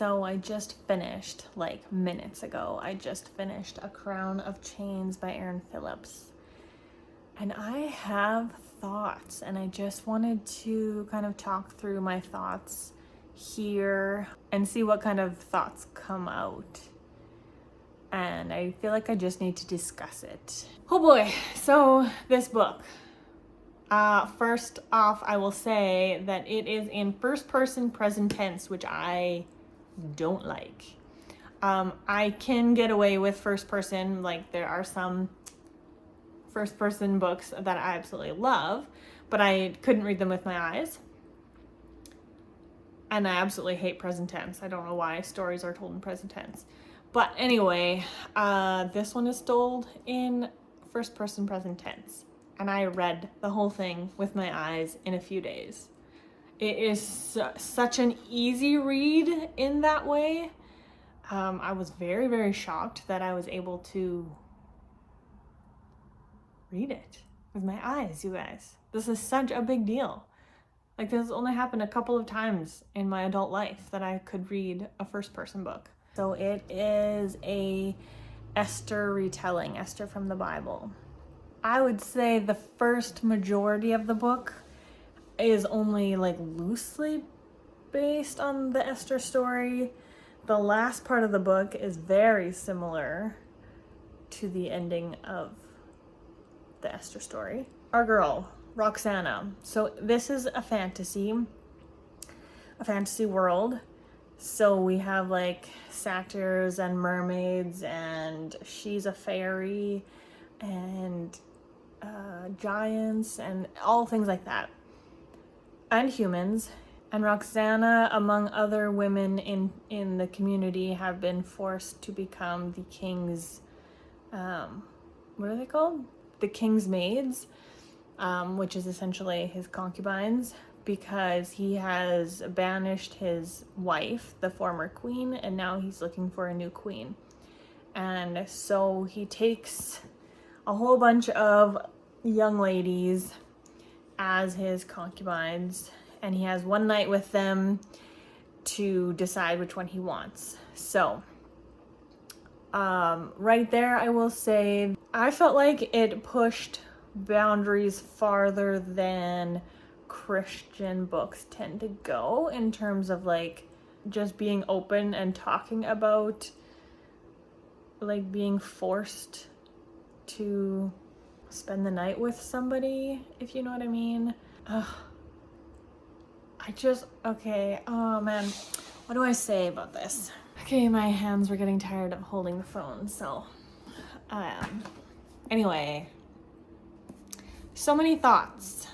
So I just finished, like minutes ago, I just finished A Crown of Chains by Aaron Phillips. And I have thoughts, and I just wanted to kind of talk through my thoughts here and see what kind of thoughts come out. And I feel like I just need to discuss it. Oh boy, so this book. First off, I will say that it is in first person present tense, which I don't like. I can get away with first person, like there are some first person books that I absolutely love, but I couldn't read them with my eyes. And I absolutely hate present tense. I don't know why stories are told in present tense. But anyway, this one is told in first person present tense. And I read the whole thing with my eyes in a few days. It is such an easy read in that way. I was very, very shocked that I was able to read it with my eyes, you guys. This is such a big deal. Like, this has only happened a couple of times in my adult life that I could read a first person book. So it is a Esther retelling, Esther from the Bible. I would say the first majority of the book is only like loosely based on the Esther story. The last part of the book is very similar to the ending of the Esther story. Our girl, Roxana. So this is a fantasy world. So we have like satyrs and mermaids, and she's a fairy, and giants, and all things like that, and humans. And Roxana, among other women in the community, have been forced to become the king's, what are they called? The king's maids, which is essentially his concubines, because he has banished his wife, the former queen, and now he's looking for a new queen. And so he takes a whole bunch of young ladies as his concubines, and he has one night with them to decide which one he wants. So right there, I will say I felt like it pushed boundaries farther than Christian books tend to go in terms of like just being open and talking about like being forced to spend the night with somebody, if you know what I mean. Okay, oh man, what do I say about this? Okay, my hands were getting tired of holding the phone, so anyway, so many thoughts.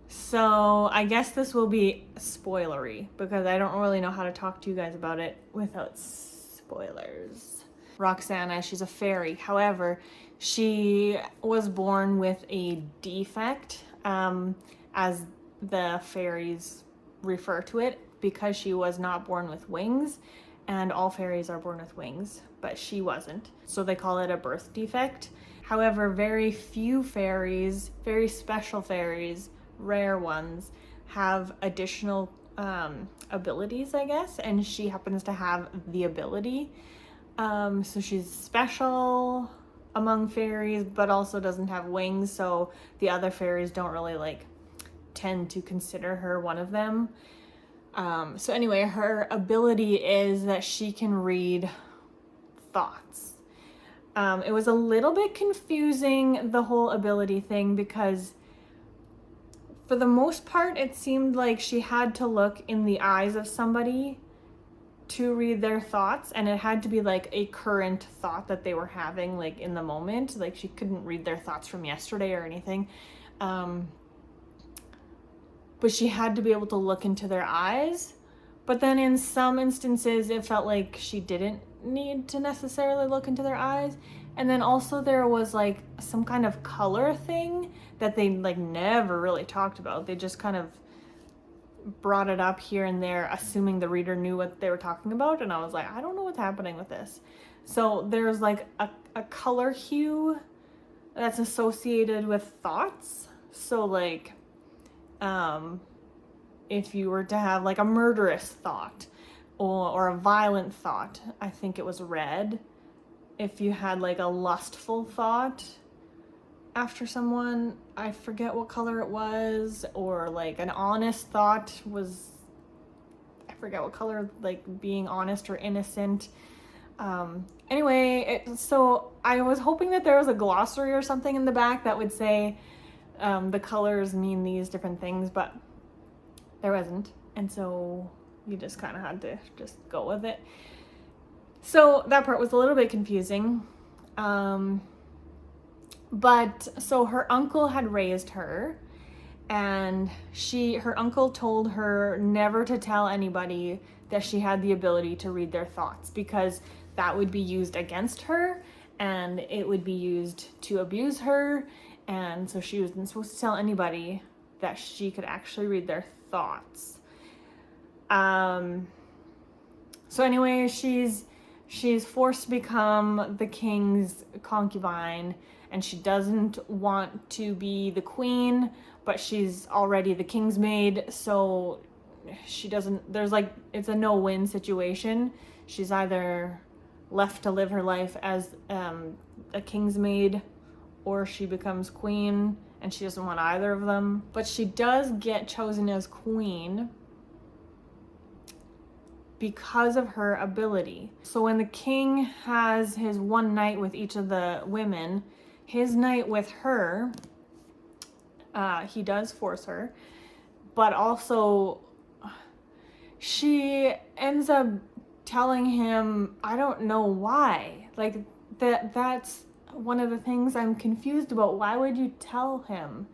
So I guess this will be spoilery because I don't really know how to talk to you guys about it without spoilers. Roxana, she's a fairy. However, she was born with a defect, as the fairies refer to it, because she was not born with wings, and all fairies are born with wings, but she wasn't. So they call it a birth defect. However, very few fairies, very special fairies, rare ones, have additional abilities, I guess, and she happens to have the ability. So she's special among fairies, but also doesn't have wings, so the other fairies don't really like tend to consider her one of them. So anyway, her ability is that she can read thoughts. It was a little bit confusing, the whole ability thing, because for the most part, it seemed like she had to look in the eyes of somebody to read their thoughts, and it had to be like a current thought that they were having, like in the moment. Like she couldn't read their thoughts from yesterday or anything. But she had to be able to look into their eyes. But then in some instances, it felt like she didn't need to necessarily look into their eyes. And then also there was like some kind of color thing that they like never really talked about. They just kind of brought it up here and there, assuming the reader knew what they were talking about. And I was like, I don't know what's happening with this. So there's like a color hue that's associated with thoughts. So like, if you were to have like a murderous thought, or a violent thought, I think it was red. If you had like a lustful thought after someone, I forget what color it was, or like an honest thought was, I forget what color, like being honest or innocent. Anyway, so I was hoping that there was a glossary or something in the back that would say the colors mean these different things, but there wasn't. And so you just kind of had to just go with it. So that part was a little bit confusing. But so her uncle had raised her, and her uncle told her never to tell anybody that she had the ability to read their thoughts, because that would be used against her and it would be used to abuse her. And so she wasn't supposed to tell anybody that she could actually read their thoughts. So anyway, she's forced to become the king's concubine, and she doesn't want to be the queen, but she's already the king's maid, so she doesn't, there's like, it's a no-win situation. She's either left to live her life as a king's maid, or she becomes queen, and she doesn't want either of them. But she does get chosen as queen because of her ability. So when the king has his one night with each of the women, his night with her, he does force her, but also she ends up telling him, I don't know why. Like that's one of the things I'm confused about. Why would you tell him?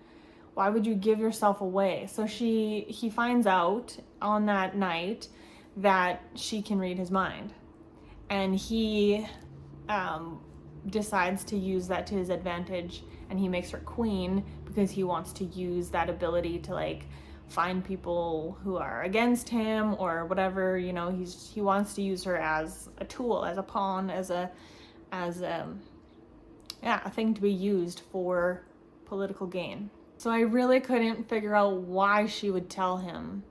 Why would you give yourself away? So he finds out on that night that she can read his mind, and he decides to use that to his advantage, and he makes her queen because he wants to use that ability to like find people who are against him or whatever, you know. He wants to use her as a tool, as a pawn, as a thing to be used for political gain. So I really couldn't figure out why she would tell him,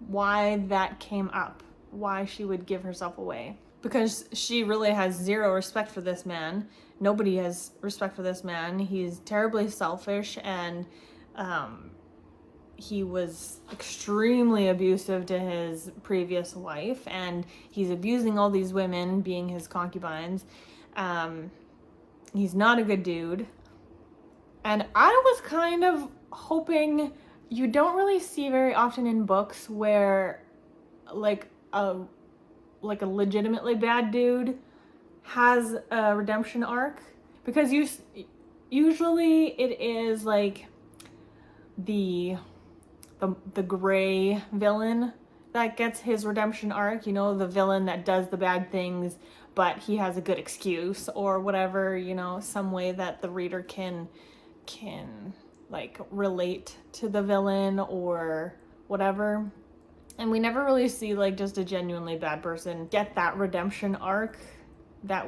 why that came up, why she would give herself away. Because she really has zero respect for this man. Nobody has respect for this man. He's terribly selfish, and he was extremely abusive to his previous wife, and he's abusing all these women, being his concubines. He's not a good dude. And I was kind of hoping, you don't really see very often in books where like a legitimately bad dude has a redemption arc, because usually it is like the gray villain that gets his redemption arc, you know, the villain that does the bad things but he has a good excuse or whatever, you know, some way that the reader can like relate to the villain or whatever. And we never really see like just a genuinely bad person get that redemption arc that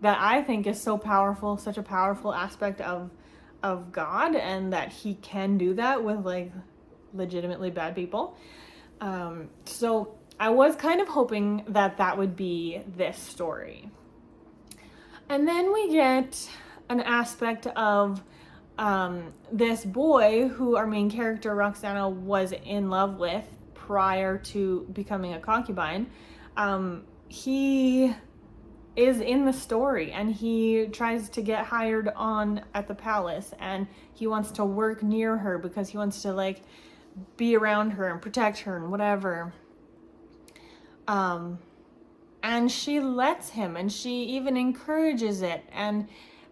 I think is so powerful, such a powerful aspect of God, and that he can do that with like legitimately bad people. So I was kind of hoping that would be this story. And then we get an aspect of this boy who our main character Roxana was in love with prior to becoming a concubine. He is in the story, and he tries to get hired on at the palace, and he wants to work near her because he wants to like be around her and protect her and whatever. And she lets him, and she even encourages it, and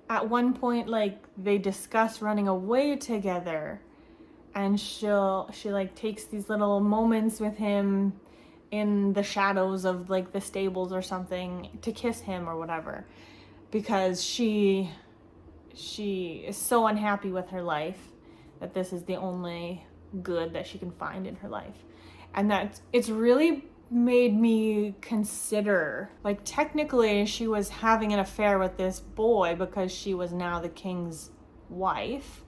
at one point like they discuss running away together, and she like takes these little moments with him in the shadows of like the stables or something to kiss him or whatever, because she is so unhappy with her life that this is the only good that she can find in her life. And it's really made me consider, like, technically she was having an affair with this boy because she was now the king's wife.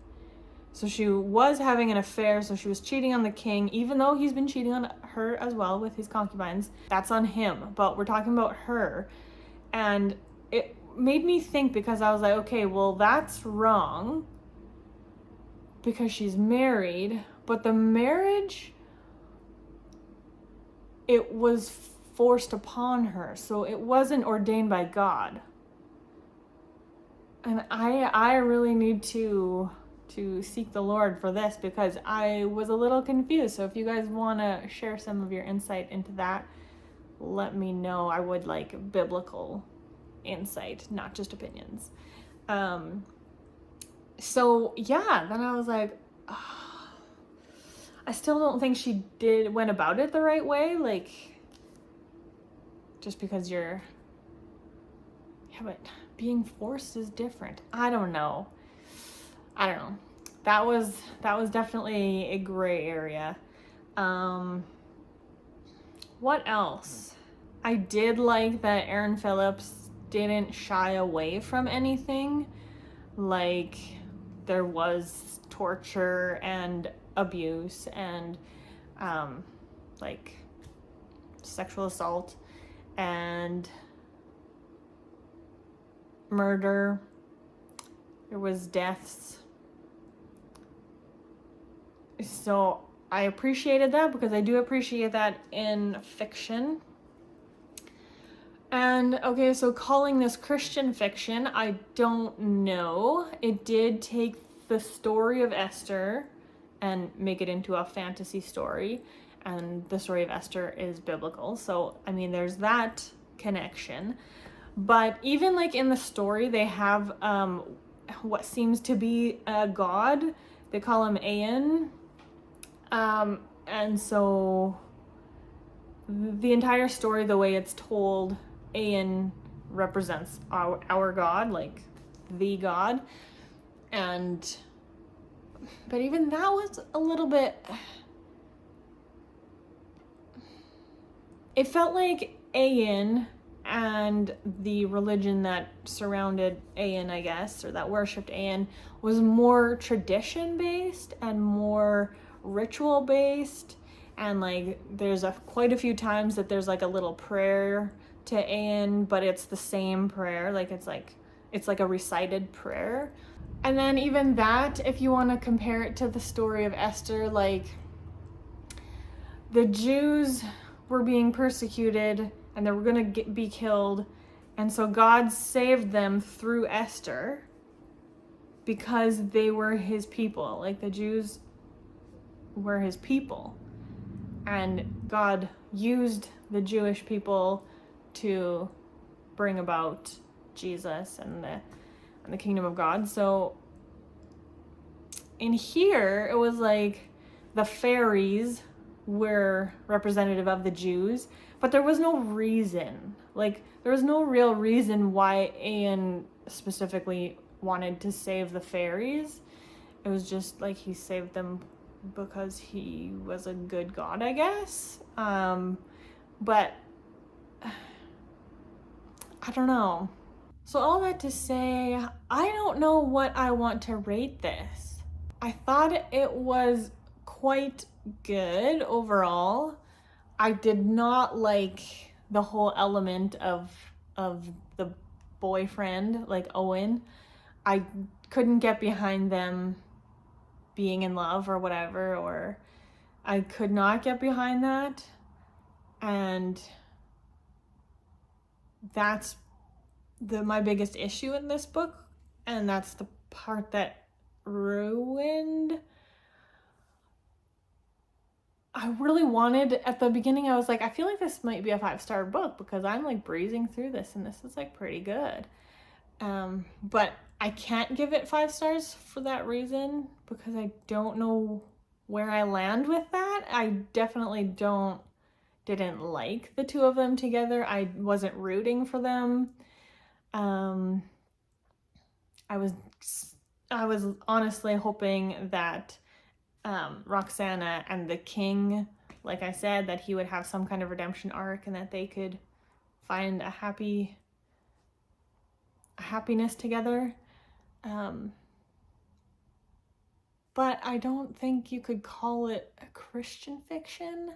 So she was having an affair, so she was cheating on the king, even though he's been cheating on her as well with his concubines. That's on him, but we're talking about her. And it made me think, because I was like, okay, well, that's wrong because she's married, but the marriage, it was forced upon her, so it wasn't ordained by God. And I really need to seek the Lord for this, because I was a little confused. So if you guys want to share some of your insight into that, let me know. I would like biblical insight, not just opinions. So yeah, then I was like, oh, I still don't think she went about it the right way. Like, just because yeah, but being forced is different. I don't know. That was definitely a gray area. What else? I did like that Aaron Phillips didn't shy away from anything. Like, there was torture and abuse and like sexual assault and murder. There was deaths. So I appreciated that, because I do appreciate that in fiction. And okay, so calling this Christian fiction, I don't know. It did take the story of Esther and make it into a fantasy story, and the story of Esther is biblical. So, I mean, there's that connection. But even like in the story, they have what seems to be a god. They call him Aen. And so the entire story, the way it's told, Aen represents our God, like the God. But even that was a little bit, it felt like Aen and the religion that surrounded Aen, I guess, or that worshipped Aen, was more tradition based and more ritual based. And like there's quite a few times that there's like a little prayer to Aen, but it's the same prayer, like it's like a recited prayer. And then even that, if you want to compare it to the story of Esther, like the Jews were being persecuted and they were going to be killed, and so God saved them through Esther because they were his people. Like, the Jews were his people, and God used the Jewish people to bring about Jesus and the kingdom of God. So in here, it was like the fairies were representative of the Jews, but there was no reason. Like, there was no real reason why Aen specifically wanted to save the fairies. It was just like he saved them because he was a good god, I guess. But I don't know. So all that to say, I don't know what I want to rate this. I thought it was quite good overall. I did not like the whole element of the boyfriend, like Owen. I couldn't get behind them being in love or whatever, or I could not get behind that. And that's my biggest issue in this book, and that's the part that ruined. I really wanted, at the beginning, I was like, I feel like this might be a 5-star book because I'm like breezing through this and this is like pretty good. But I can't give it 5 stars for that reason, because I don't know where I land with that. I definitely didn't like the two of them together. I wasn't rooting for them. I was honestly hoping that Roxana and the king, like I said, that he would have some kind of redemption arc and that they could find a happiness together. but I don't think you could call it a Christian fiction.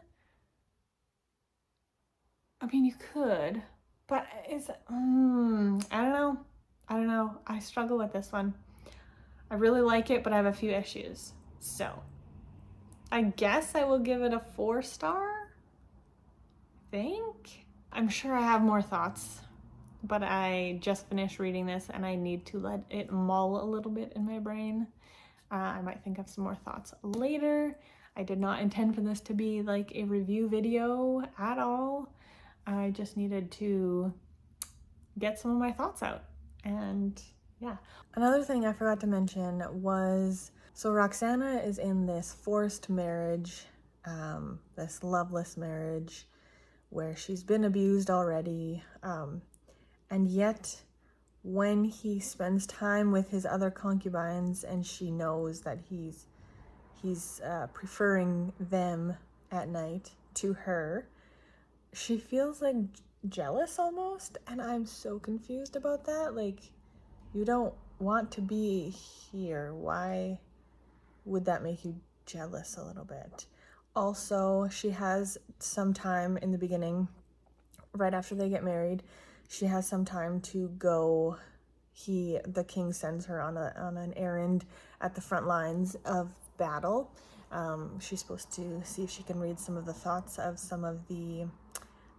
I mean, you could, but it's, I don't know. I don't know. I struggle with this one. I really like it, but I have a few issues. So I guess I will give it a 4-star, I think. I'm sure I have more thoughts, but I just finished reading this and I need to let it mull a little bit in my brain. I might think of some more thoughts later. I did not intend for this to be like a review video at all. I just needed to get some of my thoughts out. And yeah. Another thing I forgot to mention was, so Roxana is in this forced marriage, this loveless marriage where she's been abused already. And yet when he spends time with his other concubines and she knows that he's preferring them at night to her, she feels like jealous almost, and I'm so confused about that. Like, you don't want to be here. Why would that make you jealous a little bit? Also, she has some time in the beginning, right after they get married, she has some time to go. The king sends her on an errand at the front lines of battle. She's supposed to see if she can read some of the thoughts of some of the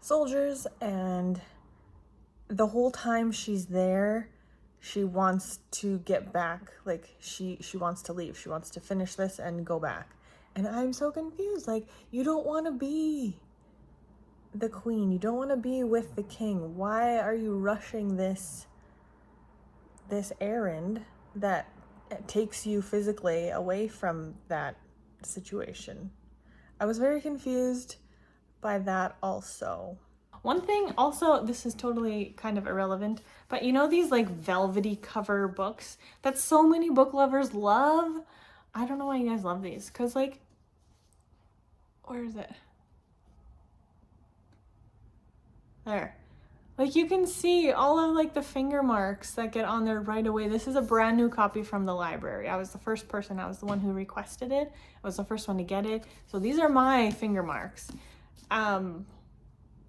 soldiers, and the whole time she's there, she wants to get back. Like, she wants to leave. She wants to finish this and go back. And I'm so confused. Like, you don't want to be the queen. You don't want to be with the king. Why are you rushing this errand that takes you physically away from that situation? I was very confused by that also. One thing also, this is totally kind of irrelevant, but you know these like velvety cover books that so many book lovers love? I don't know why you guys love these, because like, where is it? There. Like, you can see all of like the finger marks that get on there right away. This is a brand new copy from the library. I was the first person, I was the one who requested it. I was the first one to get it. So these are my finger marks.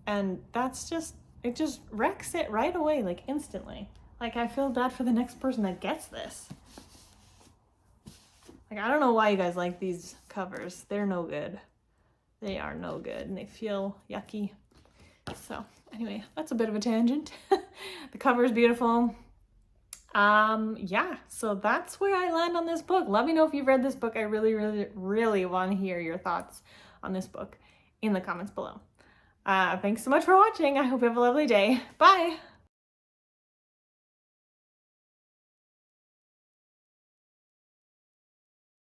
And that's just, it just wrecks it right away, like instantly. Like, I feel bad for the next person that gets this. Like, I don't know why you guys like these covers. They're no good. They are no good, and they feel yucky. So anyway, that's a bit of a tangent. The cover is beautiful. Yeah, so that's where I land on this book. Let me know if you've read this book. I really, really, really want to hear your thoughts on this book in the comments below. Thanks so much for watching. I hope you have a lovely day. Bye!